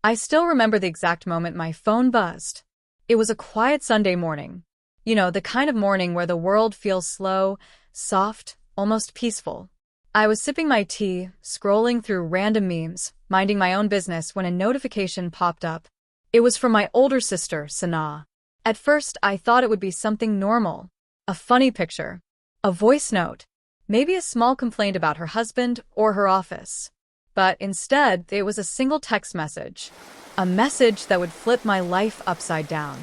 I still remember the exact moment my phone buzzed. It was a quiet Sunday morning. You know, the kind of morning where the world feels slow, soft, almost peaceful. I was sipping my tea, scrolling through random memes, minding my own business when a notification popped up. It was from my older sister, Sanaa. At first, I thought it would be something normal. A funny picture. A voice note. Maybe a small complaint about her husband or her office. But instead, it was a single text message. A message that would flip my life upside down.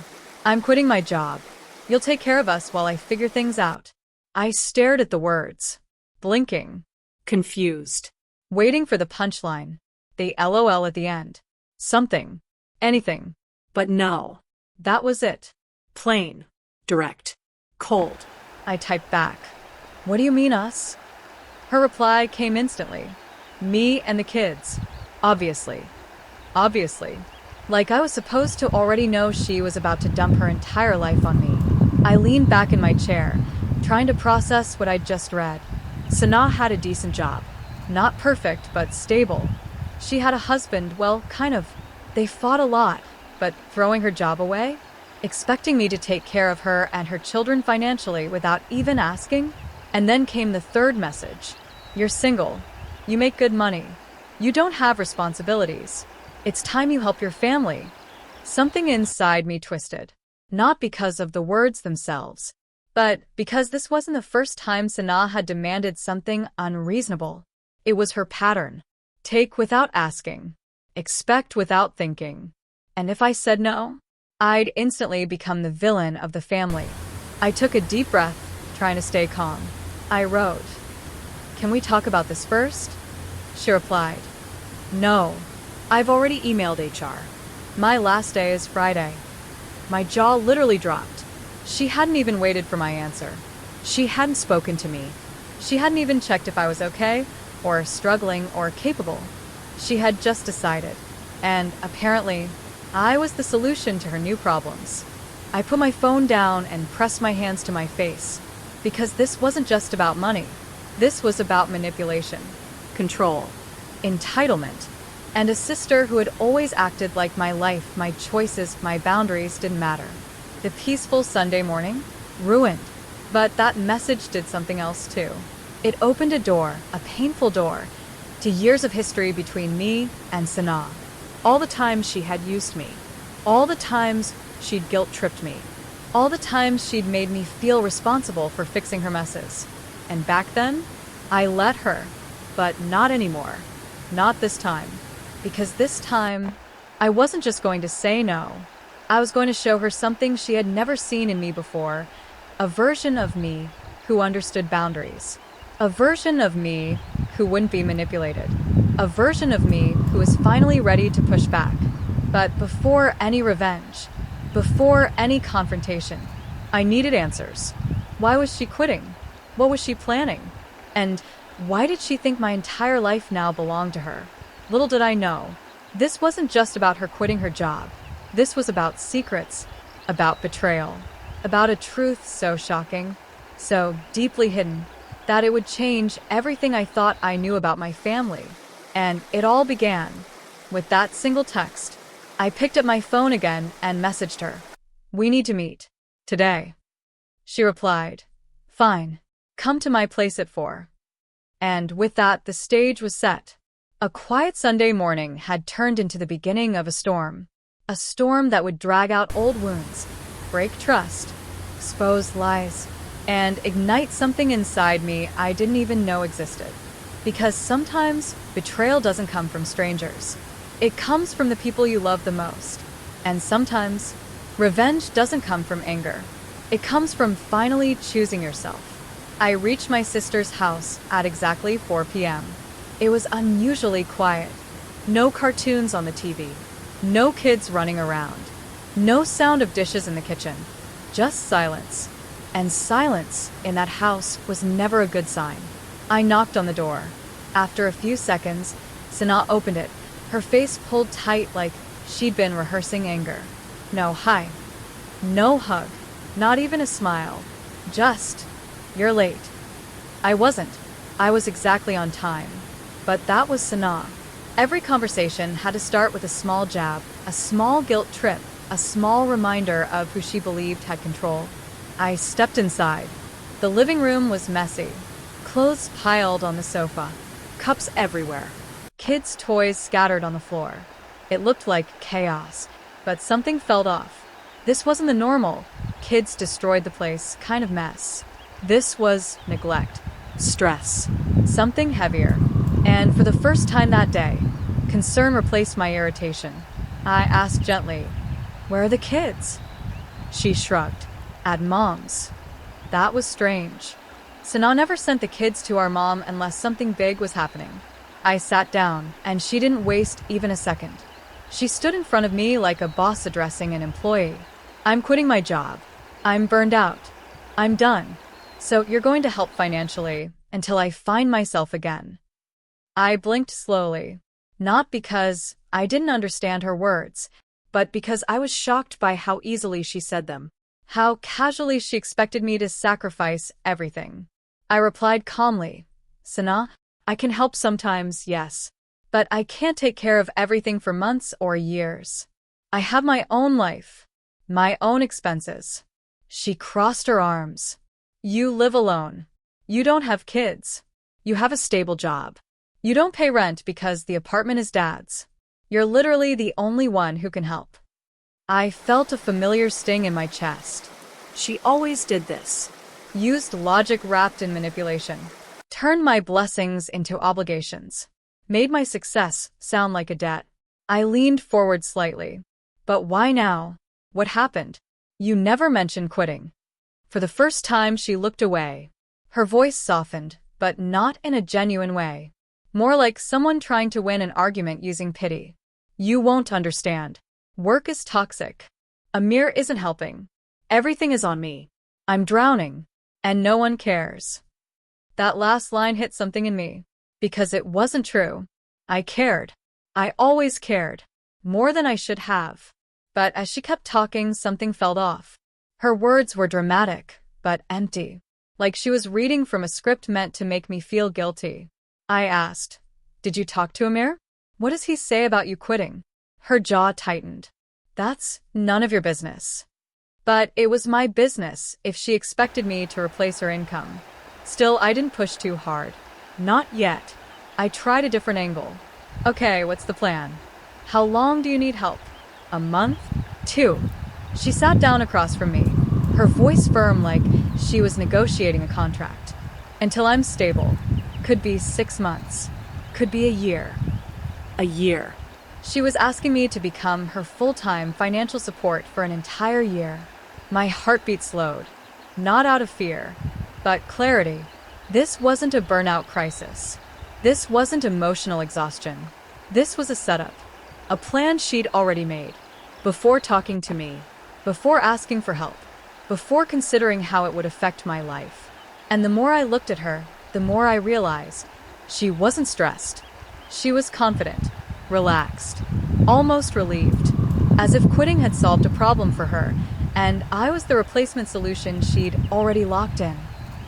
I'm quitting my job. You'll take care of us while I figure things out. I stared at the words, blinking, confused, waiting for the punchline, the LOL at the end. Something, anything. But no, that was it. Plain, direct, cold. I typed back. What do you mean us? Her reply came instantly. Me and the kids. Obviously. Obviously. Like I was supposed to already know she was about to dump her entire life on me. I leaned back in my chair, trying to process what I'd just read. Sanaa had a decent job. Not perfect, but stable. She had a husband, well, kind of. They fought a lot, but throwing her job away? Expecting me to take care of her and her children financially without even asking? And then came the third message. You're single. You make good money. You don't have responsibilities. It's time you help your family. Something inside me twisted. Not because of the words themselves, but because this wasn't the first time Sanaa had demanded something unreasonable. It was her pattern. Take without asking. Expect without thinking. And if I said no, I'd instantly become the villain of the family. I took a deep breath, trying to stay calm. I wrote, "Can we talk about this first?" She replied, "No, I've already emailed HR. My last day is Friday." My jaw literally dropped. She hadn't even waited for my answer. She hadn't spoken to me. She hadn't even checked if I was okay, or struggling, or capable. She had just decided. And apparently, I was the solution to her new problems. I put my phone down and pressed my hands to my face. Because this wasn't just about money. This was about manipulation, control, entitlement, and a sister who had always acted like my life, my choices, my boundaries didn't matter. The peaceful Sunday morning? Ruined. But that message did something else too. It opened a door, a painful door, to years of history between me and Sanaa. All the times she had used me. All the times she'd guilt-tripped me. All the times she'd made me feel responsible for fixing her messes. And back then, I let her. But not anymore. Not this time. Because this time, I wasn't just going to say no. I was going to show her something she had never seen in me before. A version of me who understood boundaries. A version of me who wouldn't be manipulated. A version of me who was finally ready to push back. But before any revenge, before any confrontation, I needed answers. Why was she quitting? What was she planning? And why did she think my entire life now belonged to her? Little did I know, this wasn't just about her quitting her job. This was about secrets, about betrayal, about a truth so shocking, so deeply hidden, that it would change everything I thought I knew about my family. And it all began with that single text. I picked up my phone again and messaged her. "We need to meet. Today." She replied, "Fine. Come to my place at 4. And with that, the stage was set. A quiet Sunday morning had turned into the beginning of a storm. A storm that would drag out old wounds, break trust, expose lies, and ignite something inside me I didn't even know existed. Because sometimes betrayal doesn't come from strangers. It comes from the people you love the most. And sometimes revenge doesn't come from anger. It comes from finally choosing yourself. I reached my sister's house at exactly 4 p.m. It was unusually quiet. No cartoons on the TV. No kids running around. No sound of dishes in the kitchen. Just silence. And silence in that house was never a good sign. I knocked on the door. After a few seconds, Sanaa opened it, her face pulled tight like she'd been rehearsing anger. No hi. No hug. Not even a smile. Just, "You're late." I wasn't. I was exactly on time. But that was Sanaa. Every conversation had to start with a small jab, a small guilt trip, a small reminder of who she believed had control. I stepped inside. The living room was messy. Clothes piled on the sofa. Cups everywhere. Kids' toys scattered on the floor. It looked like chaos, but something felt off. This wasn't the normal, kids destroyed the place kind of mess. This was neglect, stress, something heavier. And for the first time that day, concern replaced my irritation. I asked gently, "Where are the kids?" She shrugged. "At Mom's." That was strange. Sana never sent the kids to our mom unless something big was happening. I sat down, and she didn't waste even a second. She stood in front of me like a boss addressing an employee. "I'm quitting my job. I'm burned out. I'm done. So you're going to help financially until I find myself again." I blinked slowly, not because I didn't understand her words, but because I was shocked by how easily she said them, how casually she expected me to sacrifice everything. I replied calmly, "Sana, I can help sometimes, yes, but I can't take care of everything for months or years. I have my own life, my own expenses." She crossed her arms. "You live alone. You don't have kids. You have a stable job. You don't pay rent because the apartment is Dad's. You're literally the only one who can help." I felt a familiar sting in my chest. She always did this. Used logic wrapped in manipulation. Turned my blessings into obligations. Made my success sound like a debt. I leaned forward slightly. "But why now? What happened? You never mentioned quitting." For the first time, she looked away. Her voice softened, but not in a genuine way. More like someone trying to win an argument using pity. "You won't understand. Work is toxic. Amir isn't helping. Everything is on me. I'm drowning. And no one cares." That last line hit something in me. Because it wasn't true. I cared. I always cared. More than I should have. But as she kept talking, something felt off. Her words were dramatic, but empty. Like she was reading from a script meant to make me feel guilty. I asked, "Did you talk to Amir? What does he say about you quitting?" Her jaw tightened. "That's none of your business." But it was my business if she expected me to replace her income. Still, I didn't push too hard. Not yet. I tried a different angle. "Okay, what's the plan? How long do you need help? A month? 2? She sat down across from me, her voice firm like she was negotiating a contract. "Until I'm stable. Could be 6 months. Could be a year." A year. She was asking me to become her full-time financial support for an entire year. My heartbeat slowed. Not out of fear, but clarity. This wasn't a burnout crisis. This wasn't emotional exhaustion. This was a setup. A plan she'd already made. Before talking to me. Before asking for help. Before considering how it would affect my life. And the more I looked at her, the more I realized she wasn't stressed. She was confident, relaxed, almost relieved, as if quitting had solved a problem for her, and I was the replacement solution she'd already locked in.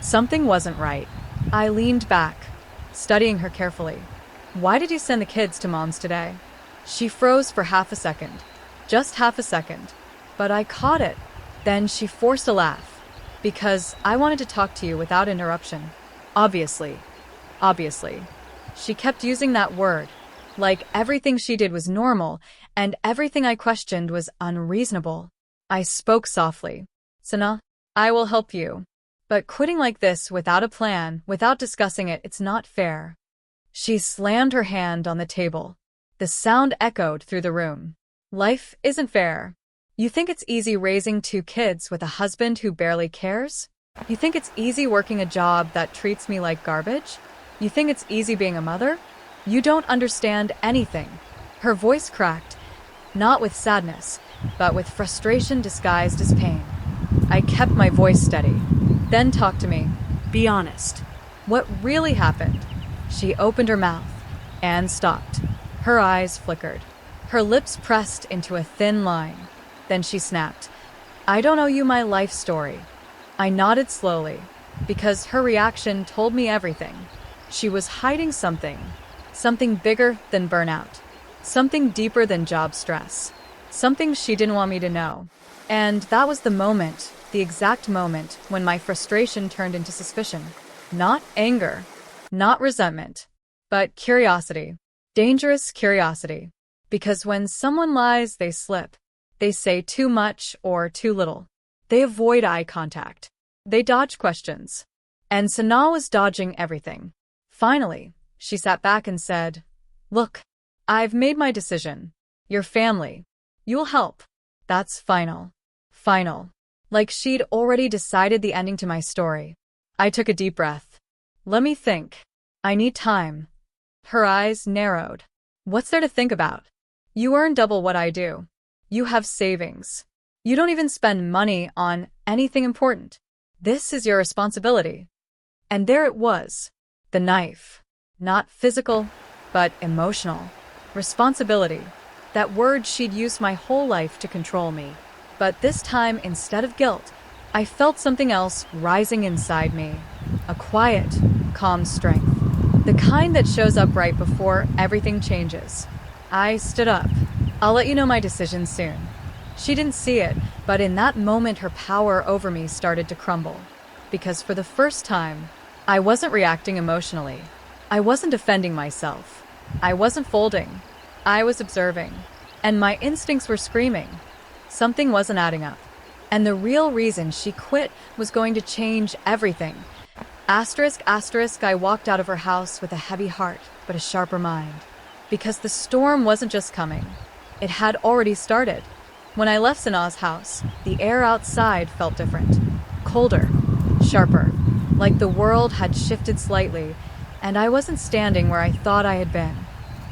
Something wasn't right. I leaned back, studying her carefully. "Why did you send the kids to Mom's today?" She froze for half a second. Just half a second. But I caught it. Then she forced a laugh. "Because I wanted to talk to you without interruption." Obviously. Obviously. She kept using that word, like everything she did was normal, and everything I questioned was unreasonable. I spoke softly. "Sana, I will help you. But quitting like this without a plan, without discussing it, it's not fair." She slammed her hand on the table. The sound echoed through the room. "Life isn't fair. You think it's easy raising 2 kids with a husband who barely cares? You think it's easy working a job that treats me like garbage? You think it's easy being a mother? You don't understand anything." Her voice cracked, not with sadness, but with frustration disguised as pain. I kept my voice steady. "Then talk to me. Be honest. What really happened?" She opened her mouth and stopped. Her eyes flickered. Her lips pressed into a thin line. Then she snapped, "I don't owe you my life story." I nodded slowly, because her reaction told me everything. She was hiding something. Something bigger than burnout. Something deeper than job stress. Something she didn't want me to know. And that was the moment, the exact moment, when my frustration turned into suspicion. Not anger, not resentment, but curiosity. Dangerous curiosity. Because when someone lies, they slip. They say too much or too little. They avoid eye contact. They dodge questions. And Sanaa was dodging everything. Finally, she sat back and said, "Look, I've made my decision. Your family. You'll help. That's final. Final." Like she'd already decided the ending to my story. I took a deep breath. Let me think. I need time. Her eyes narrowed. What's there to think about? You earn double what I do. You have savings. You don't even spend money on anything important. This is your responsibility. And there it was. The knife. Not physical, but emotional. Responsibility. That word she'd used my whole life to control me. But this time, instead of guilt, I felt something else rising inside me. A quiet, calm strength. The kind that shows up right before everything changes. I stood up. I'll let you know my decision soon. She didn't see it, but in that moment her power over me started to crumble. Because for the first time, I wasn't reacting emotionally. I wasn't defending myself. I wasn't folding. I was observing. And my instincts were screaming. Something wasn't adding up. And the real reason she quit was going to change everything. Asterisk, asterisk, I walked out of her house with a heavy heart, but a sharper mind. Because the storm wasn't just coming. It had already started. When I left Sanaa's house, the air outside felt different. Colder. Sharper. Like the world had shifted slightly, and I wasn't standing where I thought I had been.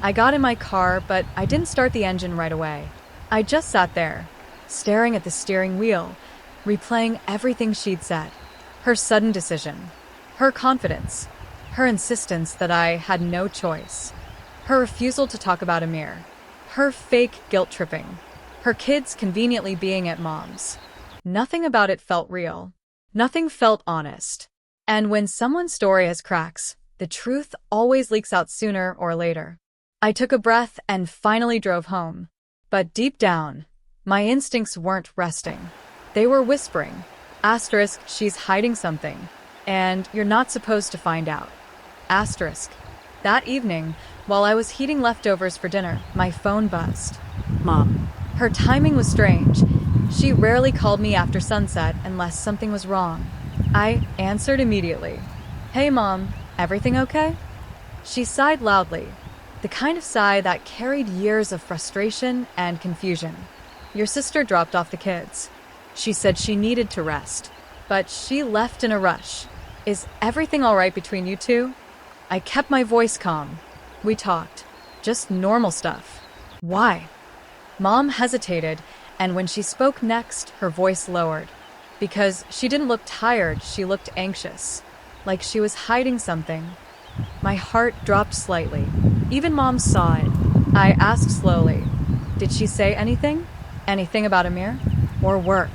I got in my car, but I didn't start the engine right away. I just sat there, staring at the steering wheel, replaying everything she'd said. Her sudden decision. Her confidence. Her insistence that I had no choice. Her refusal to talk about Amir. Her fake guilt-tripping. Her kids conveniently being at mom's. Nothing about it felt real. Nothing felt honest. And when someone's story has cracks, the truth always leaks out sooner or later. I took a breath and finally drove home. But deep down, my instincts weren't resting. They were whispering. Asterisk, she's hiding something. And you're not supposed to find out. Asterisk. That evening, while I was heating leftovers for dinner, my phone buzzed. Mom. Her timing was strange. She rarely called me after sunset unless something was wrong. I answered immediately. Hey, Mom, everything okay? She sighed loudly, the kind of sigh that carried years of frustration and confusion. Your sister dropped off the kids. She said she needed to rest, but she left in a rush. Is everything all right between you two? I kept my voice calm. We talked. Just normal stuff. Why? Mom hesitated, and when she spoke next, her voice lowered. Because she didn't look tired, she looked anxious. Like she was hiding something. My heart dropped slightly. Even Mom saw it. I asked slowly, did she say anything? Anything about Amir? Or work?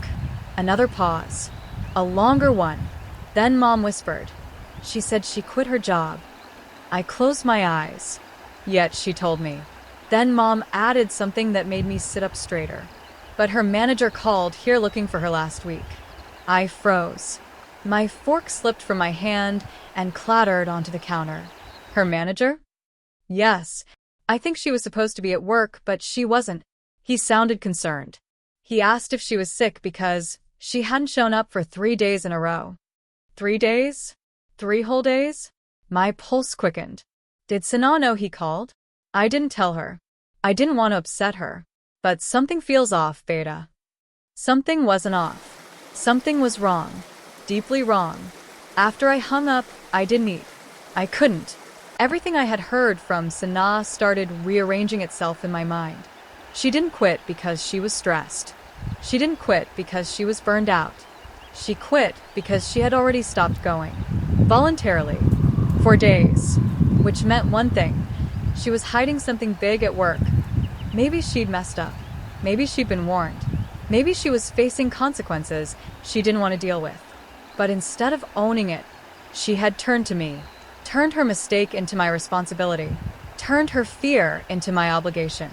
Another pause. A longer one. Then Mom whispered. She said she quit her job. I closed my eyes. Yet she told me. Then Mom added something that made me sit up straighter. But her manager called here looking for her last week. I froze. My fork slipped from my hand and clattered onto the counter. Her manager? Yes. I think she was supposed to be at work, but she wasn't. He sounded concerned. He asked if she was sick because she hadn't shown up for 3 days in a row. 3 days? 3 whole days? My pulse quickened. Did Sanaa know he called? I didn't tell her. I didn't want to upset her. But something feels off, Beta. Something wasn't off. Something was wrong. Deeply wrong. After I hung up, I didn't eat. I couldn't. Everything I had heard from Sanaa started rearranging itself in my mind. She didn't quit because she was stressed. She didn't quit because she was burned out. She quit because she had already stopped going. Voluntarily. For days. Which meant one thing. She was hiding something big at work. Maybe she'd messed up. Maybe she'd been warned. Maybe she was facing consequences she didn't want to deal with. But instead of owning it, she had turned to me, turned her mistake into my responsibility. turned her fear into my obligation,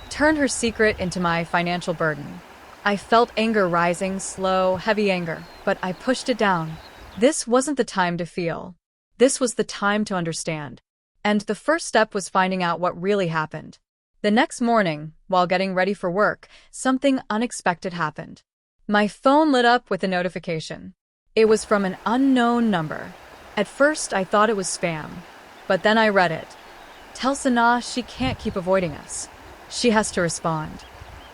turned her secret into my financial burden. I felt anger rising, slow, heavy anger, but I pushed it down. This wasn't the time to feel. This was the time to understand. And the first step was finding out what really happened. The next morning, while getting ready for work, something unexpected happened. My phone lit up with a notification. It was from an unknown number. At first, I thought it was spam, but then I read it. Tell Sana she can't keep avoiding us. She has to respond.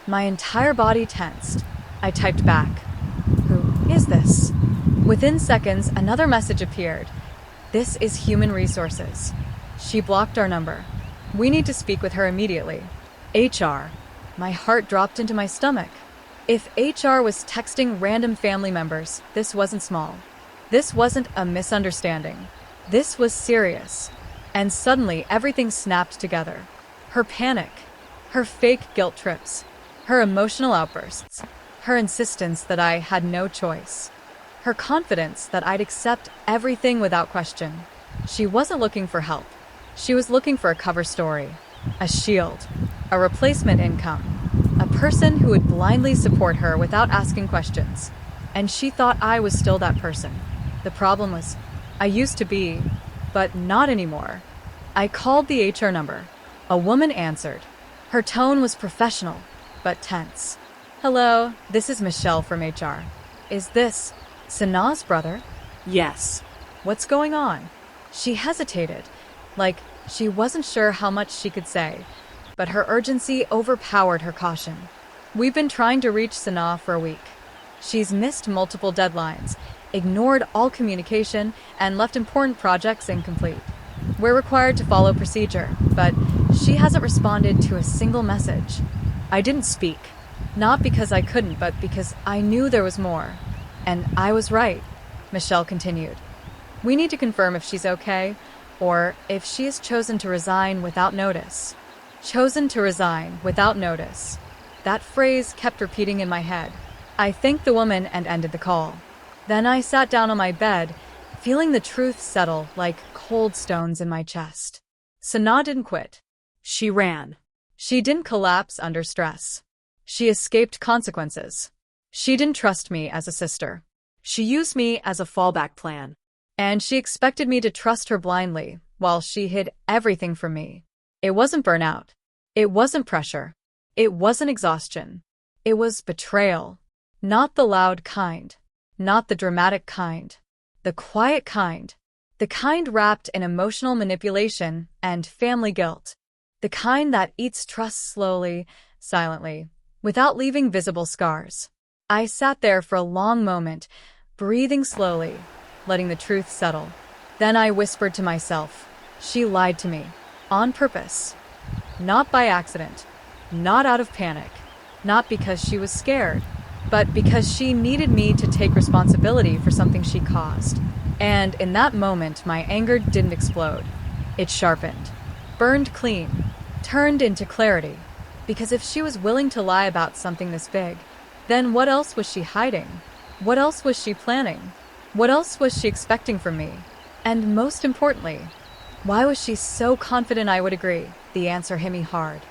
My entire body tensed. I typed back, "Who is this?" Within seconds, another message appeared. "This is Human Resources. She blocked our number. We need to speak with her immediately." HR. My heart dropped into my stomach. If HR was texting random family members, this wasn't small. This wasn't a misunderstanding. This was serious. And suddenly, everything snapped together. Her panic, her fake guilt trips, her emotional outbursts, her insistence that I had no choice, her confidence that I'd accept everything without question. She wasn't looking for help. She was looking for a cover story, a shield, a replacement income, a person who would blindly support her without asking questions. And she thought I was still that person. The problem was, I used to be, but not anymore. I called the HR number. A woman answered. Her tone was professional, but tense. "Hello, this is Michelle from HR. Is this Sana's brother?" Yes. "What's going on?" She hesitated, like she wasn't sure how much she could say, but her urgency overpowered her caution. "We've been trying to reach Sana for a week. She's missed multiple deadlines, ignored all communication, and left important projects incomplete. We're required to follow procedure, but she hasn't responded to a single message." I didn't speak, not because I couldn't, but because I knew there was more. And I was right, Michelle continued. "We need to confirm if she's okay, or if she has chosen to resign without notice." Chosen to resign without notice. That phrase kept repeating in my head. I thanked the woman and ended the call. Then I sat down on my bed, feeling the truth settle like cold stones in my chest. Sana didn't quit. She ran. She didn't collapse under stress. She escaped consequences. She didn't trust me as a sister. She used me as a fallback plan. And she expected me to trust her blindly, while she hid everything from me. It wasn't burnout. It wasn't pressure. It wasn't exhaustion. It was betrayal. Not the loud kind. Not the dramatic kind. The quiet kind. The kind wrapped in emotional manipulation and family guilt. The kind that eats trust slowly, silently, without leaving visible scars. I sat there for a long moment, breathing slowly, letting the truth settle. Then I whispered to myself, she lied to me, on purpose. Not by accident, not out of panic, not because she was scared, but because she needed me to take responsibility for something she caused. And in that moment, my anger didn't explode. It sharpened, burned clean, turned into clarity. Because if she was willing to lie about something this big, then what else was she hiding? What else was she planning? What else was she expecting from me? And most importantly, why was she so confident I would agree? The answer hit me hard.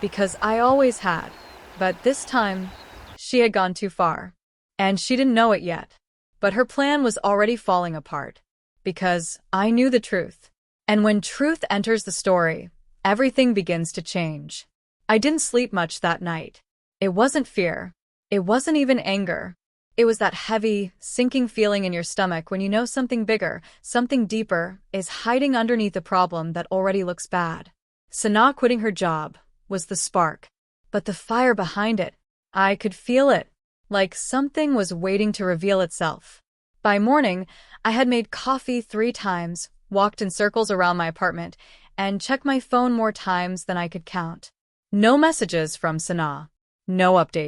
Because I always had. But this time, she had gone too far. And she didn't know it yet. But her plan was already falling apart. Because I knew the truth. And when truth enters the story, everything begins to change. I didn't sleep much that night. It wasn't fear. It wasn't even anger. It was that heavy, sinking feeling in your stomach when you know something bigger, something deeper, is hiding underneath a problem that already looks bad. Sana quitting her job was the spark. But the fire behind it, I could feel it, like something was waiting to reveal itself. By morning, I had made coffee 3 times, walked in circles around my apartment, and checked my phone more times than I could count. No messages from Sana. No updates.